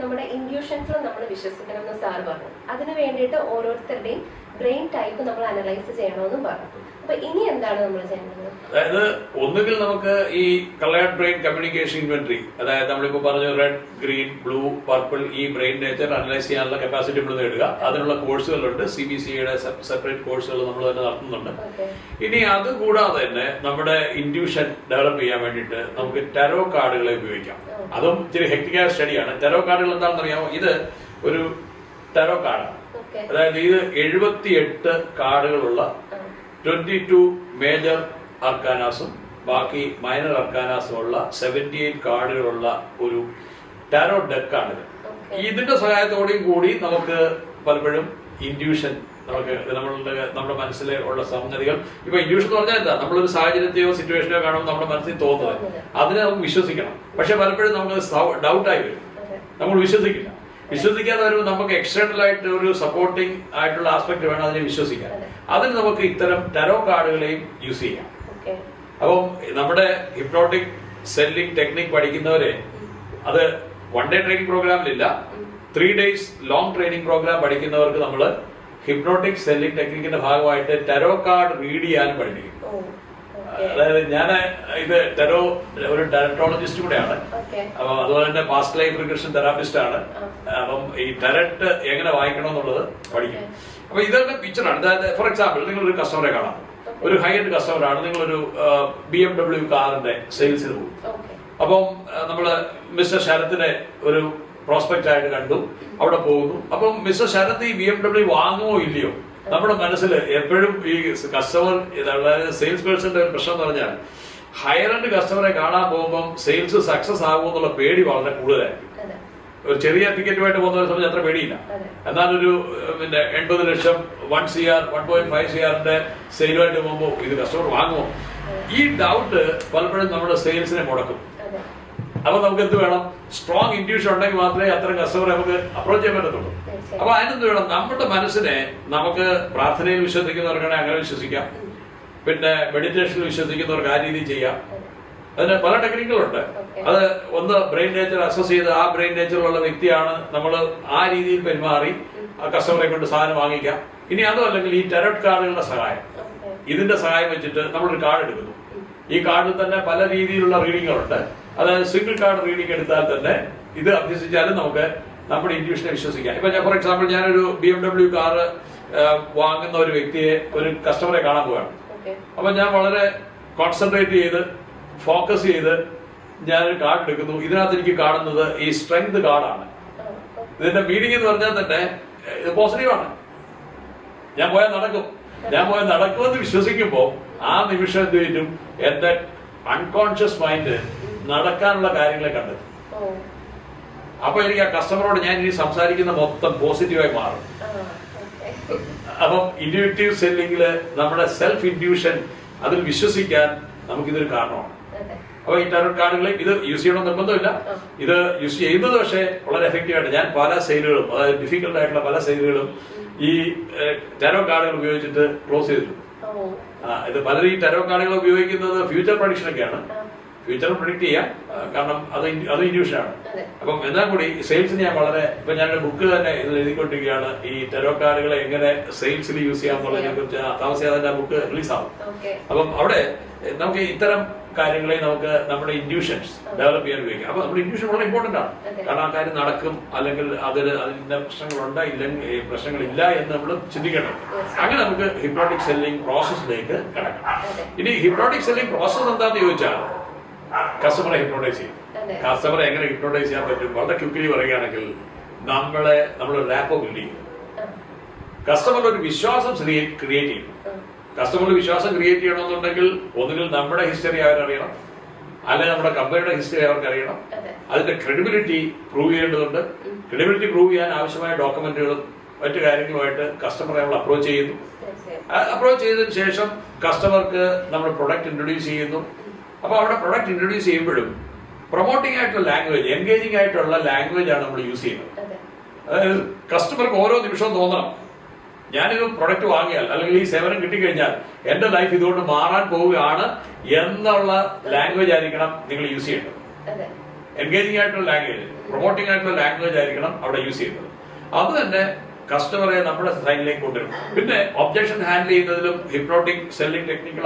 നമ്മുടെ ഇൻഡ്യൂഷൻസിലും നമ്മൾ വിശ്വസിക്കണം എന്ന് സാർ പറഞ്ഞു. അതിന് വേണ്ടിയിട്ട് ഓരോരുത്തരുടെയും ബ്രെയിൻ ടൈപ്പ് നമ്മൾ അനലൈസ് ചെയ്യണമെന്നും പറഞ്ഞു. അപ്പൊ ഇനി എന്താണ് നമ്മൾ ചെയ്യുന്നത്? അതായത് ഒന്നുകിൽ നമുക്ക് ഈ കളേർഡ് ബ്രെയിൻ കമ്മ്യൂണിക്കേഷൻ ഇൻവെന്ററി, അതായത് നമ്മളിപ്പോ പറഞ്ഞു റെഡ്, ഗ്രീൻ, ബ്ലൂ, പർപ്പിൾ, ഈ ബ്രെയിൻ നേച്ചർ അനലൈസ് ചെയ്യാനുള്ള കപ്പാസിറ്റി നമ്മൾ നേടുക. അതിനുള്ള കോഴ്സുകളുണ്ട്, CBCയുടെ സെപ്പറേറ്റ് കോഴ്സുകൾ നമ്മൾ തന്നെ നടത്തുന്നുണ്ട്. ഇനി അത് കൂടാതെ തന്നെ നമ്മുടെ ഇൻഡ്യൂഷൻ ഡെവലപ്പ് ചെയ്യാൻ വേണ്ടിയിട്ട് നമുക്ക് ടാരോ കാർഡുകളെ ഉപയോഗിക്കാം. അതും ഇച്ചിരി ഹെക്ടിക്കായ സ്റ്റഡിയാണ്. ടാരോ കാർഡുകൾ എന്താണെന്ന് അറിയാമോ? ഇത് ഒരു ടാരോ കാർഡാണ്. അതായത് ഇത് 78 കാർഡുകളുള്ള 22 മേജർ അർക്കാനാസും ബാക്കി മൈനർ അർക്കാനാസും ഉള്ള 78 കാർഡുകളുള്ള ഒരു ടാരോ ഡെക്കാണിത്. ഇതിന്റെ സഹായത്തോടെയും കൂടി നമുക്ക് പലപ്പോഴും ഇൻഡ്യൂഷൻ, നമുക്ക് നമ്മുടെ മനസ്സിലെ ഉള്ള സംഗതികൾ, ഇപ്പൊ ഇൻഡ്യൂഷൻ എന്ന് പറഞ്ഞാൽ എന്താ, നമ്മളൊരു സാഹചര്യത്തെയോ സിറ്റുവേഷനെയോ കാണുമ്പോൾ നമ്മുടെ മനസ്സിൽ തോന്നുന്നത്, അതിനെ നമുക്ക് വിശ്വസിക്കണം. പക്ഷെ പലപ്പോഴും നമുക്ക് ഡൗട്ടായി വരും, നമ്മൾ വിശ്വസിക്കില്ല. വിശ്വസിക്കാതെ വരുമ്പോൾ നമുക്ക് എക്സ്റ്റേണൽ ആയിട്ട് ഒരു സപ്പോർട്ടിംഗ് ആയിട്ടുള്ള ആസ്പെക്ട് വേണം അതിനെ വിശ്വസിക്കാൻ. അതിന് നമുക്ക് ഇത്തരം ടാരോ കാർഡുകളെയും യൂസ് ചെയ്യാം. അപ്പം നമ്മുടെ ഹിപ്നോട്ടിക് സെല്ലിംഗ് ടെക്നിക് പഠിക്കുന്നവരെ അത് 1 ഡേ ട്രെയിനിങ് പ്രോഗ്രാമിലില്ല, 3 days ലോങ് ട്രെയിനിങ് പ്രോഗ്രാം പഠിക്കുന്നവർക്ക് നമ്മൾ ഹിപ്നോട്ടിക് സെല്ലിംഗ് ടെക്നിക്കിന്റെ ഭാഗമായിട്ട് ടാരോ കാർഡ് റീഡ് ചെയ്യാനും പഠിപ്പിക്കും. അതായത് ഞാൻ ഇത് ടാരോ ഒരു ടാരറ്റോളജിസ്റ്റ് കൂടെയാണ്. അപ്പൊ അതുപോലെ തന്നെ പാസ്റ്റ് ലൈഫ് റിഗ്രഷൻ തെറാപ്പിസ്റ്റ് ആണ്. അപ്പം ഈ ടാരറ്റ് എങ്ങനെ വായിക്കണം എന്നുള്ളത് പഠിക്കും. അപ്പൊ ഇതൊക്കെ പിക്ചറാണ്. അതായത് ഫോർ എക്സാമ്പിൾ, നിങ്ങളൊരു കസ്റ്റമറെ കാണാം, ഒരു ഹൈ എൻഡ് കസ്റ്റമർ ആണ്, നിങ്ങളൊരു BMW കാറിന്റെ സെയിൽസിന് പോകും. അപ്പം നമ്മള് മിസ്റ്റർ ശരത്തിനെ ഒരു പ്രോസ്പെക്ട് ആയിട്ട് കണ്ടു, അവിടെ പോകുന്നു. അപ്പം മിസ്റ്റർ ശരത് ഈ BMW വാങ്ങുമോ ഇല്ലയോ, നമ്മുടെ മനസ്സിൽ എപ്പോഴും ഈ കസ്റ്റമർ, സെയിൽസ് പേഴ്സന്റെ ഒരു പ്രശ്നം എന്ന് പറഞ്ഞാൽ ഹയർ എൻഡ് കസ്റ്റമറെ കാണാൻ പോകുമ്പോൾ സെയിൽസ് സക്സസ് ആകുമെന്നുള്ള പേടി വളരെ കൂടുതലായിരിക്കും. ഒരു ചെറിയ ടിക്കറ്റുമായിട്ട് പോകുന്നവരെ സംബന്ധിച്ച് അത്ര പേടിയില്ല. എന്നാൽ ഒരു 80 ലക്ഷം 1 CR 1.5 CRന്റെ സെയിലുമായിട്ട് പോകുമ്പോൾ ഇത് കസ്റ്റമർ വാങ്ങുമോ, ഈ ഡൗട്ട് പലപ്പോഴും നമ്മുടെ സെയിൽസിനെ മുടക്കും. അപ്പൊ നമുക്ക് എന്ത് വേണം? സ്ട്രോങ് ഇൻഡ്യൂഷൻ ഉണ്ടെങ്കിൽ മാത്രമേ അത്തരം കസ്റ്റമറെ നമുക്ക് അപ്രോച്ച് ചെയ്യാൻ പറ്റത്തുള്ളൂ. അപ്പൊ അതിനെന്ത് വേണം? നമ്മുടെ മനസ്സിനെ നമുക്ക് പ്രാർത്ഥനയിൽ വിശ്വസിക്കുന്നവർക്കാണെങ്കിൽ അങ്ങനെ വിശ്വസിക്കാം, പിന്നെ മെഡിറ്റേഷനിൽ വിശ്വസിക്കുന്നവർക്ക് ആ രീതി ചെയ്യാം. അതിന് പല ടെക്നിക്കുകളുണ്ട്. അത് ഒന്ന് ബ്രെയിൻ നേച്ചർ അസസ് ചെയ്ത് ആ ബ്രെയിൻ നേച്ചറിലുള്ള വ്യക്തിയാണ് നമ്മൾ ആ രീതിയിൽ പെരുമാറി ആ കസ്റ്റമറെ കൊണ്ട് സാധനം വാങ്ങിക്കാം. ഇനി അതും അല്ലെങ്കിൽ ഈ ടാരോട്ട് കാർഡുകളുടെ സഹായം, ഇതിന്റെ സഹായം വെച്ചിട്ട് നമ്മളൊരു കാർഡ് എടുക്കുന്നു. ഈ കാർഡിൽ തന്നെ പല രീതിയിലുള്ള റീഡിങ്ങുകളുണ്ട്. അതായത് സിംഗിൾ കാർഡ് റീഡിംഗ് എടുത്താൽ തന്നെ ഇത് അഭ്യസിച്ചാലും നമുക്ക് നമ്മുടെ ഇൻഡ്യൂഷനെ വിശ്വസിക്കാം. ഇപ്പൊ ഞാൻ ഫോർ എക്സാമ്പിൾ, ഞാനൊരു BMW കാറ് വാങ്ങുന്ന ഒരു വ്യക്തിയെ, ഒരു കസ്റ്റമറെ കാണാൻ പോവുകയാണ്. അപ്പൊ ഞാൻ വളരെ കോൺസെൻട്രേറ്റ് ചെയ്ത് ഫോക്കസ് ചെയ്ത് ഞാനൊരു കാർഡ് എടുക്കുന്നു. ഇതിനകത്ത് എനിക്ക് കാണുന്നത് ഈ സ്ട്രെങ്ത് കാർഡാണ്. ഇതിന്റെ മീനിങ് എന്ന് പറഞ്ഞാൽ തന്നെ ഇത് പോസിറ്റീവാണ്. ഞാൻ പോയാൽ നടക്കുമെന്ന് വിശ്വസിക്കുമ്പോൾ ആ നിമിഷം എന്ത് ചെയ്യും, എന്റെ അൺകോൺഷ്യസ് മൈൻഡ് നടക്കാനുള്ള കാര്യങ്ങളെ കണ്ടെത്തും. അപ്പൊ എനിക്ക് ആ കസ്റ്റമറോട് ഞാൻ ഇനി സംസാരിക്കുന്ന മൊത്തം പോസിറ്റീവായി മാറും. അപ്പം ഇൻഡ്യൂട്ടീവ് സെല്ലിംഗില് നമ്മുടെ സെൽഫ് ഇൻഡ്യൂഷൻ, അതിൽ വിശ്വസിക്കാൻ നമുക്കിതൊരു കാരണമാണ്. അപ്പൊ ഈ ടാരോ കാർഡുകളെ ഇത് യൂസ് ചെയ്യണം നിർബന്ധമില്ല. ഇത് യൂസ് ചെയ്യുന്നത് പക്ഷേ വളരെ എഫക്റ്റീവ് ആയിട്ട് ഞാൻ പല സെയിലുകളും, അതായത് ഡിഫിക്കൽട്ട് ആയിട്ടുള്ള പല സെയിലുകളും ഈ ടാരോ കാർഡുകൾ ഉപയോഗിച്ചിട്ട് ക്ലോസ് ചെയ്തിട്ടുണ്ട്. ഇത് പലരും ഈ ടാരോ കാർഡുകൾ ഉപയോഗിക്കുന്നത് ഫ്യൂച്ചർ പ്രഡിക്ഷൻ ഒക്കെയാണ്. ഫ്യൂച്ചർ പ്രഡിക്ട് ചെയ്യാം, കാരണം അത് ഇൻഡ്യൂഷനാണ്. അപ്പം എന്നാൽ കൂടി സെയിൽസിന് ഞാൻ വളരെ, ഇപ്പൊ ഞാനൊരു ബുക്ക് തന്നെ ഇതിൽ എഴുതിക്കൊണ്ടിരിക്കുകയാണ്, ഈ ടാരോ കാർഡുകളെ എങ്ങനെ സെയിൽസിൽ യൂസ് ചെയ്യാമെന്നുള്ളതിനെ കുറിച്ച്. താമസിയാതെ ആ ബുക്ക് റിലീസ് ആവും. അപ്പം അവിടെ നമുക്ക് ഇത്തരം കാര്യങ്ങളെ നമുക്ക് നമ്മുടെ ഇൻഡ്യൂഷൻസ് ഡെവലപ്പ് ചെയ്യാൻ ഉപയോഗിക്കാം. അപ്പൊ നമ്മുടെ ഇൻഡ്യൂഷൻ വളരെ ഇമ്പോർട്ടന്റ് ആണ്. കാരണം ആ കാര്യം നടക്കും, അല്ലെങ്കിൽ അതിന്റെ പ്രശ്നങ്ങളുണ്ട്, ഇല്ലെങ്കിൽ പ്രശ്നങ്ങളില്ല എന്ന് നമ്മൾ ചിന്തിക്കണം. അങ്ങനെ നമുക്ക് ഹിപ്നോട്ടിക് സെല്ലിംഗ് പ്രോസസ്സിലേക്ക് കിടക്കാം. ഇനി ഹിപ്നോട്ടിക് സെല്ലിംഗ് പ്രോസസ് എന്താണെന്ന് ചോദിച്ചാൽ, കസ്റ്റമറെ ഹിപ്നോട്ടൈസ് ചെയ്യും. കസ്റ്റമറെ എങ്ങനെ ഹിപ്നോട്ടൈസ് ചെയ്യാൻ പറ്റും? വളരെ ക്വിക്ലി പറയുകയാണെങ്കിൽ, നമ്മൾ റാപ്പോ ബിൽഡ് ചെയ്യും. കസ്റ്റമർ ഒരു വിശ്വാസം ക്രിയേറ്റ് ചെയ്യും. കസ്റ്റമറിന് വിശ്വാസം ക്രിയേറ്റ് ചെയ്യണമെന്നുണ്ടെങ്കിൽ ഒന്നുകിൽ നമ്മുടെ ഹിസ്റ്ററി അവരറിയണം, അല്ലെങ്കിൽ നമ്മുടെ കമ്പനിയുടെ ഹിസ്റ്ററി അവർക്ക് അറിയണം. അതിന്റെ ക്രെഡിബിലിറ്റി പ്രൂവ് ചെയ്യേണ്ടതുണ്ട്. ക്രെഡിബിലിറ്റി പ്രൂവ് ചെയ്യാൻ ആവശ്യമായ ഡോക്യുമെന്റുകളും മറ്റു കാര്യങ്ങളുമായിട്ട് കസ്റ്റമറെ നമ്മൾ അപ്രോച്ച് ചെയ്യുന്നു. അപ്രോച്ച് ചെയ്തതിനു ശേഷം കസ്റ്റമർക്ക് നമ്മൾ പ്രൊഡക്റ്റ് ഇൻട്രൊഡ്യൂസ് ചെയ്യുന്നു. അപ്പൊ അവിടെ പ്രൊഡക്റ്റ് ഇൻട്രൊഡ്യൂസ് ചെയ്യുമ്പോഴും പ്രൊമോട്ടിംഗ് ആയിട്ടുള്ള ലാംഗ്വേജ്, എൻഗേജിംഗ് ആയിട്ടുള്ള ലാംഗ്വേജ് ആണ് നമ്മൾ യൂസ് ചെയ്യുന്നത്. അതായത് കസ്റ്റമർക്ക് ഓരോ നിമിഷവും തോന്നണം, ഞാനിത് പ്രൊഡക്റ്റ് വാങ്ങിയാൽ അല്ലെങ്കിൽ ഈ സേവനം കിട്ടിക്കഴിഞ്ഞാൽ എന്റെ ലൈഫ് ഇതുകൊണ്ട് മാറാൻ പോവുകയാണ് എന്നുള്ള ലാംഗ്വേജ് ആയിരിക്കണം നിങ്ങൾ യൂസ് ചെയ്യേണ്ടത്. എൻഗേജിംഗ് ആയിട്ടുള്ള ലാംഗ്വേജ്, പ്രൊമോട്ടിംഗ് ആയിട്ടുള്ള ലാംഗ്വേജ് ആയിരിക്കണം അവിടെ യൂസ് ചെയ്യുന്നത്. അത് തന്നെ കസ്റ്റമറെ നമ്മുടെ സൈഡിലേക്ക് കൊണ്ടുവരും. പിന്നെ ഒബ്ജക്ഷൻ ഹാൻഡിൽ ചെയ്യുന്നതിലും ഹിപ്നോട്ടിക് സെല്ലിംഗ് ടെക്നിക്കുകൾ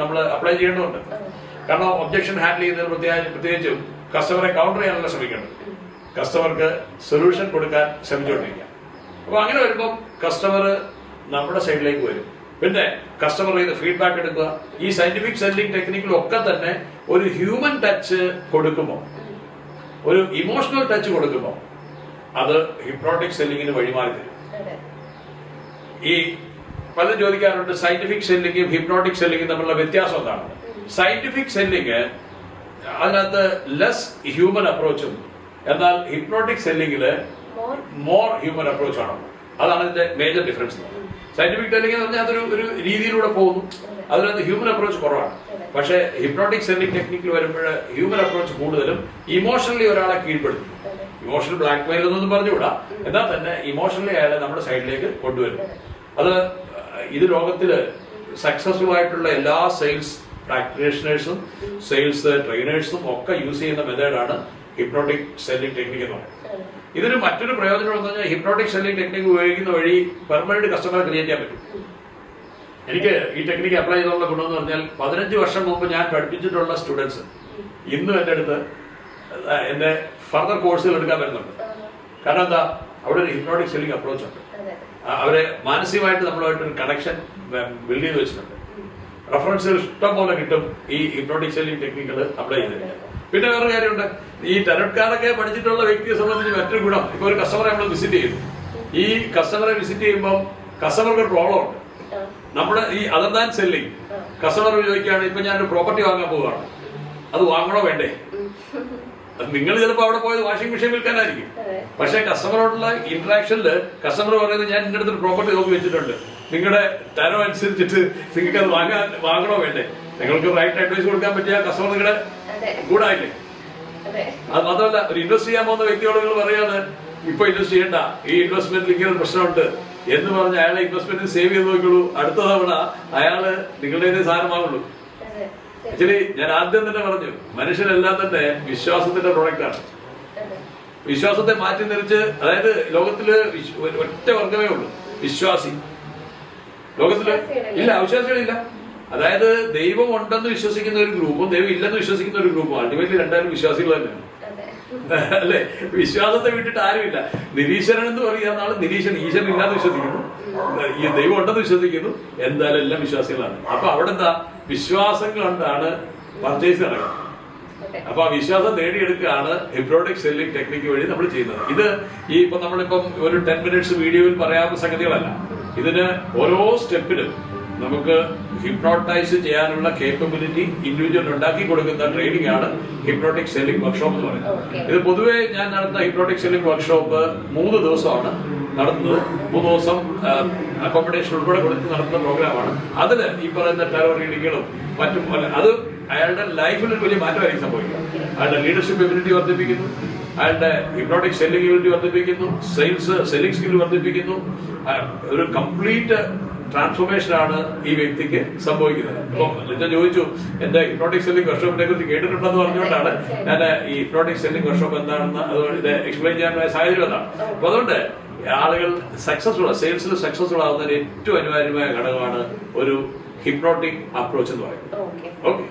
നമ്മൾ അപ്ലൈ ചെയ്യേണ്ടതുണ്ട്. കാരണം ഒബ്ജക്ഷൻ ഹാൻഡിൽ ചെയ്യുന്നതിൽ പ്രത്യേകിച്ചും കസ്റ്റമറെ കൗണ്ടർ ചെയ്യാനുള്ള ശ്രമിക്കണം, കസ്റ്റമർക്ക് സൊല്യൂഷൻ കൊടുക്കാൻ ശ്രമിച്ചുകൊണ്ടിരിക്കുക. അപ്പൊ അങ്ങനെ വരുമ്പോൾ കസ്റ്റമർ നമ്മുടെ സൈഡിലേക്ക് വരും. പിന്നെ കസ്റ്റമർ ചെയ്ത് ഫീഡ്ബാക്ക് എടുക്കുക. ഈ സയന്റിഫിക് സെല്ലിംഗ് ടെക്നിക്കിലൊക്കെ തന്നെ ഒരു ഹ്യൂമൻ ടച്ച് കൊടുക്കുമ്പോൾ, ഒരു ഇമോഷണൽ ടച്ച് കൊടുക്കുമ്പോൾ അത് ഹിപ്നോട്ടിക് സെല്ലിങ്ങിന് വഴിമാറി തരും. ഈ പലരും ചോദിക്കാറുണ്ട് സയന്റിഫിക് സെല്ലിങ്ങും ഹിപ്നോട്ടിക് സെല്ലിങ്ങും തമ്മിലുള്ള വ്യത്യാസം എന്താണ്? സയന്റിഫിക് സെല്ലിങ് അതിനകത്ത് ലെസ് ഹ്യൂമൻ അപ്രോച്ചും, എന്നാൽ ഹിപ്നോട്ടിക് സെല്ലിങ്ങില് മോർ ഹ്യൂമൻ അപ്രോച്ച് ആണ്. അതാണ് ഇതിന്റെ മേജർ ഡിഫറൻസ്. സയന്റിഫിക് സെല്ലിംഗ് എന്ന് പറഞ്ഞാൽ അതൊരു ഒരു പോകുന്നു, അതിനകത്ത് ഹ്യൂമൻ അപ്രോച്ച് കുറവാണ്. പക്ഷേ ഹിപ്നോട്ടിക് സെല്ലിംഗ് ടെക്നിക്കിൽ വരുമ്പോൾ ഹ്യൂമൻ അപ്രോച്ച് കൂടുതലും ഇമോഷണലി ഒരാളെ കീഴ്പ്പെടുത്തും. ഇമോഷണൽ ബ്ലാക്ക് മെയിൽ എന്നൊന്നും പറഞ്ഞുകൂടാ, എന്നാൽ തന്നെ ഇമോഷണലി അയാളെ നമ്മുടെ സൈഡിലേക്ക് കൊണ്ടുവരും. അത് ഇത് ലോകത്തില് സക്സസ്ഫുൾ ആയിട്ടുള്ള എല്ലാ സെയിൽസ് പ്രാക്ടീഷണേഴ്സും സെയിൽസ് ട്രെയിനേഴ്സും ഒക്കെ യൂസ് ചെയ്യുന്ന മെത്തേഡാണ് ഹിപ്നോട്ടിക് സെല്ലിംഗ് ടെക്നിക്ക് എന്ന് പറയുന്നത്. ഇതിന് മറ്റൊരു പ്രയോജനം എന്ന് പറഞ്ഞാൽ ഹിപ്നോട്ടിക് സെല്ലിംഗ് ടെക്നിക്ക് ഉപയോഗിക്കുന്ന വഴി പെർമനന്റ് കസ്റ്റമറെ ക്രിയേറ്റ് ചെയ്യാൻ പറ്റും. എനിക്ക് ഈ ടെക്നിക്ക് അപ്ലൈ ചെയ്തുള്ള ഗുണമെന്ന് പറഞ്ഞാൽ 15 വർഷം മുമ്പ് ഞാൻ പഠിപ്പിച്ചിട്ടുള്ള സ്റ്റുഡൻസ് ഇന്നും എൻ്റെ അടുത്ത് എന്റെ ഫർദർ കോഴ്സുകൾ എടുക്കാൻ വരുന്നുണ്ട്. കാരണം എന്താ, അവിടെ ഒരു ഹിപ്നോട്ടിക് സെല്ലിംഗ് അപ്രോച്ച് ഉണ്ട്. അവരെ മാനസികമായിട്ട് നമ്മളുമായിട്ട് ഒരു കണക്ഷൻ ബിൽഡ് ചെയ്ത് വെച്ചിട്ടുണ്ട്. റെഫറൻസുകൾ ഇഷ്ടം പോലെ കിട്ടും ഈ ഹിപ്നോട്ടിക് സെല്ലിംഗ് ടെക്നിക്കുകൾ അപ്ലൈ ചെയ്തിട്ട്. പിന്നെ വേറൊരു കാര്യമുണ്ട്, ഈ ടാരറ്റ് കാർഡൊക്കെ പഠിച്ചിട്ടുള്ള വ്യക്തിയെ സംബന്ധിച്ച് മറ്റൊരു ഗുണം, ഇപ്പൊ ഒരു കസ്റ്റമറെ നമ്മൾ വിസിറ്റ് ചെയ്യുന്നു. ഈ കസ്റ്റമറെ വിസിറ്റ് ചെയ്യുമ്പോൾ കസ്റ്റമർക്ക് ഒരു പ്രോബ്ലം ഉണ്ട്. നമ്മുടെ ഈ അതർ ദാൻ സെല്ലിംഗ്, കസ്റ്റമർ ചോദിക്കുകയാണ്, ഇപ്പൊ ഞാനൊരു പ്രോപ്പർട്ടി വാങ്ങാൻ പോവുകയാണ്, അത് വാങ്ങണോ വേണ്ടേ? നിങ്ങൾ ചിലപ്പോൾ അവിടെ പോയത് വാഷിംഗ് മെഷീൻ വിൽക്കാനായിരിക്കും. പക്ഷെ കസ്റ്റമറോടുള്ള ഇന്ററാക്ഷനിൽ കസ്റ്റമർ പറയുന്നത്, ഞാൻ നിങ്ങളുടെ അടുത്ത് പ്രോപ്പർട്ടി നോക്കി വെച്ചിട്ടുണ്ട്, നിങ്ങളുടെ തരം അനുസരിച്ചിട്ട് നിങ്ങൾക്ക് അത് വാങ്ങണോ വേണ്ടേ? നിങ്ങൾക്ക് റൈറ്റ് അഡ്വൈസ് കൊടുക്കാൻ പറ്റിയ കസ്റ്റമർ നിങ്ങളുടെ കൂടായില്ലേ? അത് മാത്രമല്ല, ഒരു ഇൻവെസ്റ്റ് ചെയ്യാൻ പോകുന്ന വ്യക്തിയോട് നിങ്ങൾ പറയാണ്, ഇപ്പൊ ഇൻവെസ്റ്റ് ചെയ്യണ്ട, ഈ ഇൻവെസ്റ്റ്മെന്റിൽ ഇങ്ങനെ ഒരു പ്രശ്നമുണ്ട് എന്ന് പറഞ്ഞ് അയാളെ ഇൻവെസ്റ്റ്മെന്റ് സേവ് ചെയ്ത് നോക്കിയുള്ളൂ. അടുത്ത തവണ അയാള് നിങ്ങളുടെ സാധനം വാങ്ങുള്ളൂ. ആക്ച്വലി ഞാൻ ആദ്യം തന്നെ പറഞ്ഞു, മനുഷ്യരെല്ലാം തന്നെ വിശ്വാസത്തിന്റെ പ്രൊഡക്റ്റ് ആണ്. വിശ്വാസത്തെ മാറ്റി നിറിച്ച്, അതായത് ലോകത്തില് ഒറ്റ വർഗമേ ഉള്ളൂ, വിശ്വാസി. ലോകത്തില് ഇല്ല, അവിശ്വാസികളില്ല. അതായത് ദൈവം ഉണ്ടെന്ന് വിശ്വസിക്കുന്ന ഒരു ഗ്രൂപ്പും ദൈവം ഇല്ലെന്ന് വിശ്വസിക്കുന്ന ഒരു ഗ്രൂപ്പും, അൾട്ടിമേറ്റ്ലി രണ്ടാലും വിശ്വാസികൾ തന്നെയാണ്, അല്ലെ? വിശ്വാസത്തെ വിട്ടിട്ട് ആരുമില്ല. നിരീശ്വരൻ എന്ന് പറയുന്ന ആള് നിരീശ്വരൻ, ഈശ്വരൻ ഇല്ലാന്ന് വിശ്വസിക്കുന്നു, ഈ ദൈവം ഉണ്ടെന്ന് വിശ്വസിക്കുന്നു, എന്തായാലും എല്ലാം വിശ്വാസികളാണ്. അപ്പൊ അവിടെ എന്താ, വിശ്വാസങ്ങൾ കൊണ്ടാണ് പർച്ചേസ് നടക്കുന്നത്. അപ്പൊ ആ വിശ്വാസം നേടിയെടുക്കുകയാണ് ഹിപ്നോട്ടിക് സെല്ലിംഗ് ടെക്നിക്ക് വഴി നമ്മൾ ചെയ്യുന്നത്. ഇത് ഈ ഇപ്പൊ നമ്മളിപ്പം ഒരു 10 മിനിറ്റ്സ് വീഡിയോയിൽ പറയാവുന്ന സംഗതികളല്ല. ഇതിന് ഓരോ സ്റ്റെപ്പിലും നമുക്ക് ഹിപ്നോട്ടൈസ് ചെയ്യാനുള്ള കേപ്പബിലിറ്റി ഇൻഡിവിജ്വൽ ഉണ്ടാക്കി കൊടുക്കുന്ന ട്രെയിനിങ് ആണ് ഹിപ്നോട്ടിക് സെല്ലിംഗ് വർക്ക്ഷോപ്പ് എന്ന് പറയുന്നത്. ഇത് പൊതുവെ ഞാൻ നടത്തുന്ന ഹിപ്നോട്ടിക് സെല്ലിംഗ് വർക്ക്ഷോപ്പ് 3 ദിവസമാണ് നടത്തുന്നത്. 3 ദിവസം അക്കോമഡേഷൻ ഉൾപ്പെടെ കൊടുത്ത് നടത്തുന്ന പ്രോഗ്രാമാണ്. അതിന് ഈ പറയുന്ന ടെറർ റീഡിങ്ങുകളും മറ്റും അത് അയാളുടെ ലൈഫിൽ ഒരു വലിയ മാറ്റമായിരിക്കും സംഭവിക്കുക. അയാളുടെ ലീഡർഷിപ്പ് എബിലിറ്റി വർദ്ധിപ്പിക്കുന്നു, അയാളുടെ ഹിപ്നോട്ടിക് സെല്ലിംഗ് എബിലിറ്റി വർദ്ധിപ്പിക്കുന്നു, സെല്ലിംഗ് സ്കിൽ വർദ്ധിപ്പിക്കുന്നു. ഒരു കംപ്ലീറ്റ് ട്രാൻസ്ഫോർമേഷൻ ആണ് ഈ വ്യക്തിക്ക് സംഭവിക്കുന്നത്. ഇപ്പം ഞാൻ ചോദിച്ചു, എന്റെ ഹിപ്നോട്ടിക് സെല്ലിംഗ് വർക്ക്ഷോപ്പിനെ കുറിച്ച് കേട്ടിട്ടുണ്ടെന്ന് പറഞ്ഞുകൊണ്ടാണ് ഞാൻ ഈ ഹിപ്നോട്ടിക് സെല്ലിംഗ് വർക്ക്ഷോപ്പ് എന്താണെന്ന് അതുകൊണ്ട് ഇത് എക്സ്പ്ലെയിൻ ചെയ്യാനുള്ള സാഹചര്യം എന്നാണ്. അപ്പൊ അതുകൊണ്ട് ആളുകൾ സക്സസ്ഫുൾ, സെയിൽസിൽ സക്സസ്ഫുൾ ആവുന്നതിന് ഏറ്റവും അനിവാര്യമായ ഘടകമാണ് ഒരു ഹിപ്നോട്ടിക് അപ്രോച്ച് എന്ന് പറയുന്നത്. ഓക്കെ.